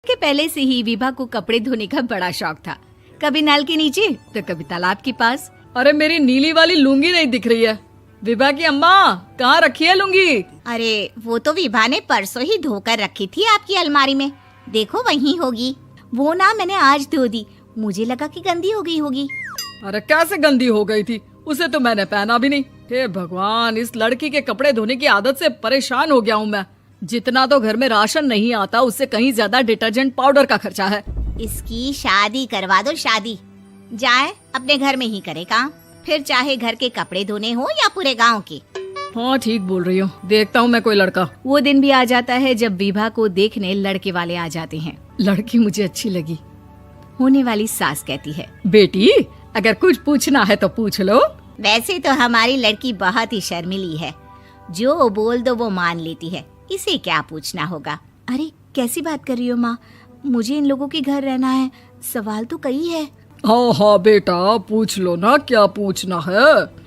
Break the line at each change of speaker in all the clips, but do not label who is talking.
कि पहले से ही विभा को कपड़े धोने का बड़ा शौक था। कभी नल के नीचे तो कभी तालाब के पास।
अरे मेरी नीली वाली लुंगी नहीं दिख रही है। विभा की अम्मा कहाँ रखी है लुंगी?
अरे वो तो विभा ने परसों ही धोकर रखी थी आपकी अलमारी में, देखो वहीं होगी। वो ना मैंने आज धो दी, मुझे लगा कि गंदी हो गई होगी।
अरे कैसे गंदी हो गई थी, उसे तो मैंने पहना भी नहीं। हे भगवान, इस लड़की के कपड़े धोने की आदत से परेशान हो गया हूँ मैं। जितना तो घर में राशन नहीं आता उससे कहीं ज्यादा डिटर्जेंट पाउडर का खर्चा है।
इसकी शादी करवा दो, शादी जाए अपने घर में ही करे काम, फिर चाहे घर के कपड़े धोने हो या पूरे गांव के।
हाँ ठीक बोल रही हूँ, देखता हूँ मैं कोई लड़का।
वो दिन भी आ जाता है जब विभा को देखने लड़के वाले आ जाते हैं।
लड़की मुझे अच्छी लगी।
होने वाली सास कहती है,
बेटी अगर कुछ पूछना है तो पूछ लो।
वैसे तो हमारी लड़की बहुत ही शर्मीली है, जो बोल दो वो मान लेती है, इसे क्या पूछना होगा।
अरे कैसी बात कर रही हो माँ, मुझे इन लोगों के घर रहना है, सवाल तो कई है।
हाँ हाँ बेटा पूछ लो ना, क्या पूछना है।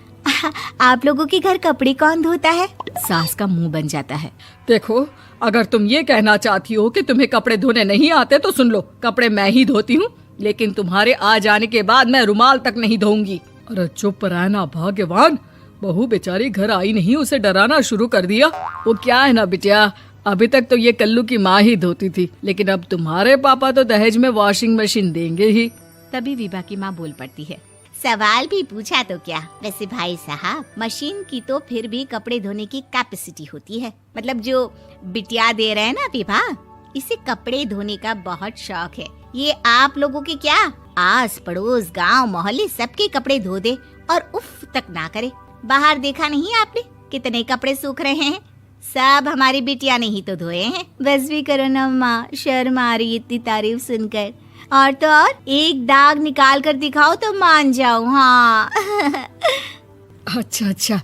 आप लोगों के घर कपड़े कौन धोता है? सास का मुंह बन जाता है।
देखो अगर तुम ये कहना चाहती हो कि तुम्हें कपड़े धोने नहीं आते तो सुन लो, कपड़े मैं ही धोती हूँ, लेकिन तुम्हारे आ जाने के बाद मैं रुमाल तक नहीं धोऊंगी। अरे चुप रहना भाग्यवान, बहू बेचारी घर आई नहीं, उसे डराना शुरू कर दिया। वो क्या है ना बिटिया, अभी तक तो ये कल्लू की माँ ही धोती थी, लेकिन अब तुम्हारे पापा तो दहेज में वॉशिंग मशीन देंगे ही।
तभी विभा की माँ बोल पड़ती है,
सवाल भी पूछा तो क्या। वैसे भाई साहब, मशीन की तो फिर भी कपड़े धोने की कैपेसिटी होती है। मतलब जो बिटिया दे रहे हैं ना विभा, इसे कपड़े धोने का बहुत शौक है। ये आप लोगों के क्या, आस पड़ोस गांव मोहल्ले सबके कपड़े धो दे और उफ तक ना करे। बाहर देखा नहीं आपने कितने कपड़े सूख रहे हैं, सब हमारी बिटिया ने ही तो धोए हैं।
बस भी करो ना माँ, शर्म आ रही इतनी तारीफ सुनकर। और तो और एक दाग निकाल कर दिखाओ तो मान जाऊं। हाँ
अच्छा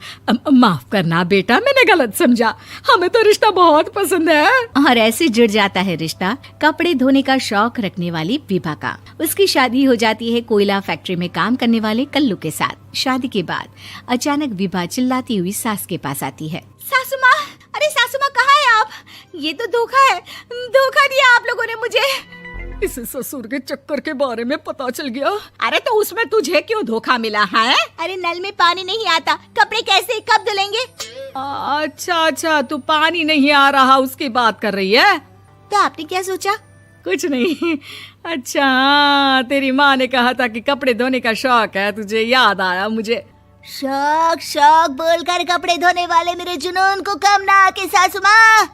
माफ करना बेटा, मैंने गलत समझा, हमें तो रिश्ता बहुत पसंद है।
और ऐसे जुड़ जाता है रिश्ता कपड़े धोने का शौक रखने वाली विभा का। उसकी शादी हो जाती है कोयला फैक्ट्री में काम करने वाले कल्लू के साथ। शादी के बाद अचानक विभा चिल्लाती हुई सास के पास आती है।
सासू माँ, अरे सासू माँ कहाँ है आप? ये तो धोखा है, धोखा दिया आप लोगों ने मुझे।
इसे ससुर के चक्कर के बारे में पता चल गया।
अरे तो उसमें तुझे क्यों धोखा मिला है? अरे नल में पानी नहीं आता, कपड़े कैसे कब धुलेंगे?
अच्छा तू पानी नहीं आ रहा उसकी बात कर रही है।
तो आपने क्या सोचा?
कुछ नहीं। अच्छा तेरी माँ ने कहा था कि कपड़े धोने का शौक है तुझे, याद आया मुझे।
शौक बोलकर कपड़े धोने वाले मेरे जुनून को कम ना आके सासू माँ,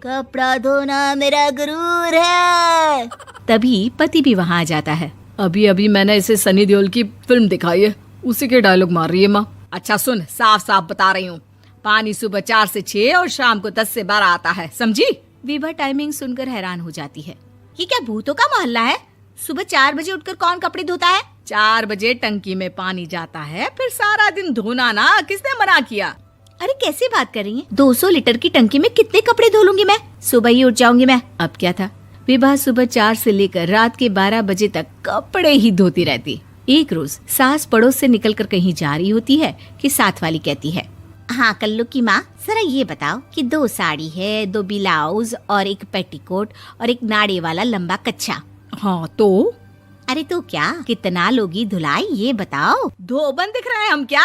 कपड़ा धोना मेरा गुरूर है।
तभी पति भी वहाँ आ जाता है।
अभी मैंने इसे सनी देओल की फिल्म दिखाई है, उसी के डायलॉग मार रही है माँ। अच्छा सुन, साफ साफ बता रही हूँ, पानी सुबह 4 से 6 और शाम को 10 से 12 आता है, समझी?
विभा टाइमिंग सुनकर हैरान हो जाती है।
ये क्या भूतों का मोहल्ला है? सुबह 4 बजे उठकर कौन कपड़े धोता है?
4 बजे टंकी में पानी जाता है, फिर सारा दिन धोना ना, किसने मना किया?
अरे कैसी बात कर रही हैं? 200 लीटर की टंकी में कितने कपड़े धो लूंगी मैं, सुबह ही उठ जाऊंगी मैं। अब क्या था, विभा सुबह 4 से लेकर रात के 12 बजे तक कपड़े ही धोती रहती। एक रोज सास पड़ोस से निकलकर कहीं जा रही होती है कि साथ वाली कहती है,
हाँ कल्लू की माँ, जरा ये बताओ कि 2 साड़ी है, 2 ब्लाउज और एक पेटीकोट और एक नाड़े वाला लंबा कच्छा।
हाँ तो?
अरे तो क्या, कितना लोगी धुलाई ये बताओ।
धोबन दिख रहे हैं हम क्या?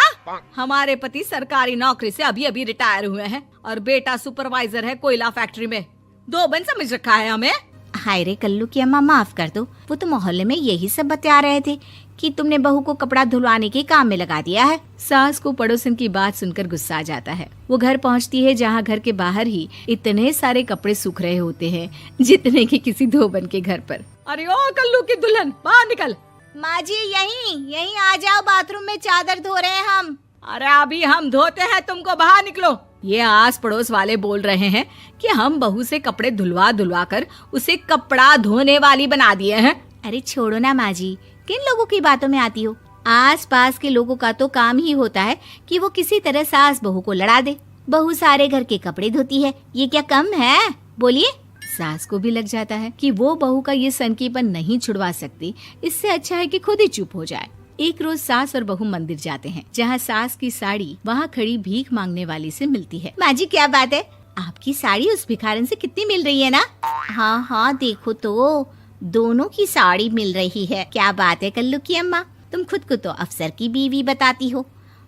हमारे पति सरकारी नौकरी से अभी रिटायर हुए हैं और बेटा सुपरवाइजर है कोयला फैक्ट्री में। धोबन समझ रखा है हमें?
हाय रे कल्लू की अम्मा, माफ कर दो, वो तो मोहल्ले में यही सब बता रहे थे कि तुमने बहू को कपड़ा धुलवाने के काम में लगा दिया है।
सास को पड़ोसन की बात सुनकर गुस्सा आ जाता है। वो घर पहुंचती है जहां घर के बाहर ही इतने सारे कपड़े सूख रहे होते हैं जितने कि किसी धोबन के घर पर।
अरे ओ कल्लू की दुल्हन, बाहर निकल।
माँ जी यहीं आ जाओ, बाथरूम में चादर धो रहे हैं हम।
अरे अभी हम धोते हैं, तुमको बाहर निकलो। ये आस पड़ोस वाले बोल रहे हैं कि हम बहू से कपड़े धुलवा कर उसे कपड़ा धोने वाली बना दिए हैं।
अरे छोड़ो ना माँ जी, किन लोगों की बातों में आती हो? आस पास के लोगों का तो काम ही होता है कि वो किसी तरह सास बहू को लड़ा दे। बहू सारे घर के कपड़े धोती है, ये क्या कम है? बोलिए। सास को भी लग जाता है कि वो बहू का ये सनकीपन नहीं छुड़वा सकती, इससे अच्छा है कि खुद ही चुप हो जाए। एक रोज सास और बहू मंदिर जाते हैं, जहाँ सास की साड़ी वहाँ खड़ी भीख मांगने वाली से मिलती है।
माँ जी क्या बात है, आपकी साड़ी उस भिखारन से कितनी मिल रही है ना? हाँ हाँ, देखो तो दोनों की साड़ी मिल रही है। क्या बात है कल्लू की अम्मा, तुम खुद को तो अफसर की बीवी बताती हो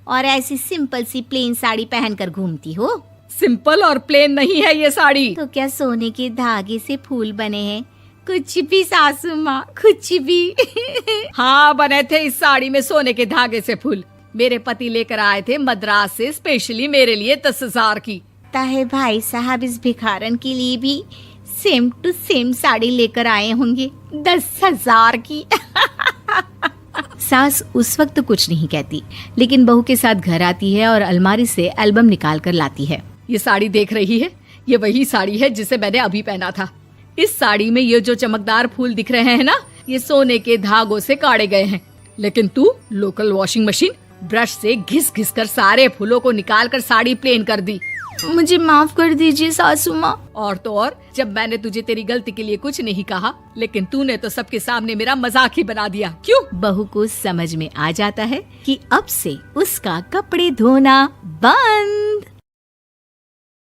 और ऐसी सिंपल सी प्लेन साड़ी पहनकर घूमती हो।
सिंपल और प्लेन नहीं है ये साड़ी।
तो क्या सोने के धागे से फूल बने हैं? कुछ भी सासू माँ, कुछ भी।
हाँ, बने थे इस साड़ी में सोने के धागे से फूल। मेरे पति लेकर आए थे मद्रास से स्पेशली मेरे लिए 10,000 की।
ताहे भाई साहब इस भिखारन के लिए भी सेम टू सेम साड़ी लेकर आए होंगे 10,000 की।
सास उस वक्त तो कुछ नहीं कहती, लेकिन बहू के साथ घर आती है और अलमारी से एल्बम निकाल कर लाती है।
ये साड़ी देख रही है, ये वही साड़ी है जिसे मैंने अभी पहना था। इस साड़ी में ये जो चमकदार फूल दिख रहे हैं ना, ये सोने के धागों से काढ़े गए हैं। लेकिन तू लोकल वॉशिंग मशीन ब्रश से घिस घिस कर सारे फूलों को निकाल कर साड़ी प्लेन कर दी।
मुझे माफ कर दीजिए सासू माँ।
और तो और, जब मैंने तुझे तेरी गलती के लिए कुछ नहीं कहा, लेकिन तूने तो सबके सामने मेरा मजाक ही बना दिया। क्यों?
बहू को समझ में आ जाता है कि अब से उसका कपड़े धोना बंद।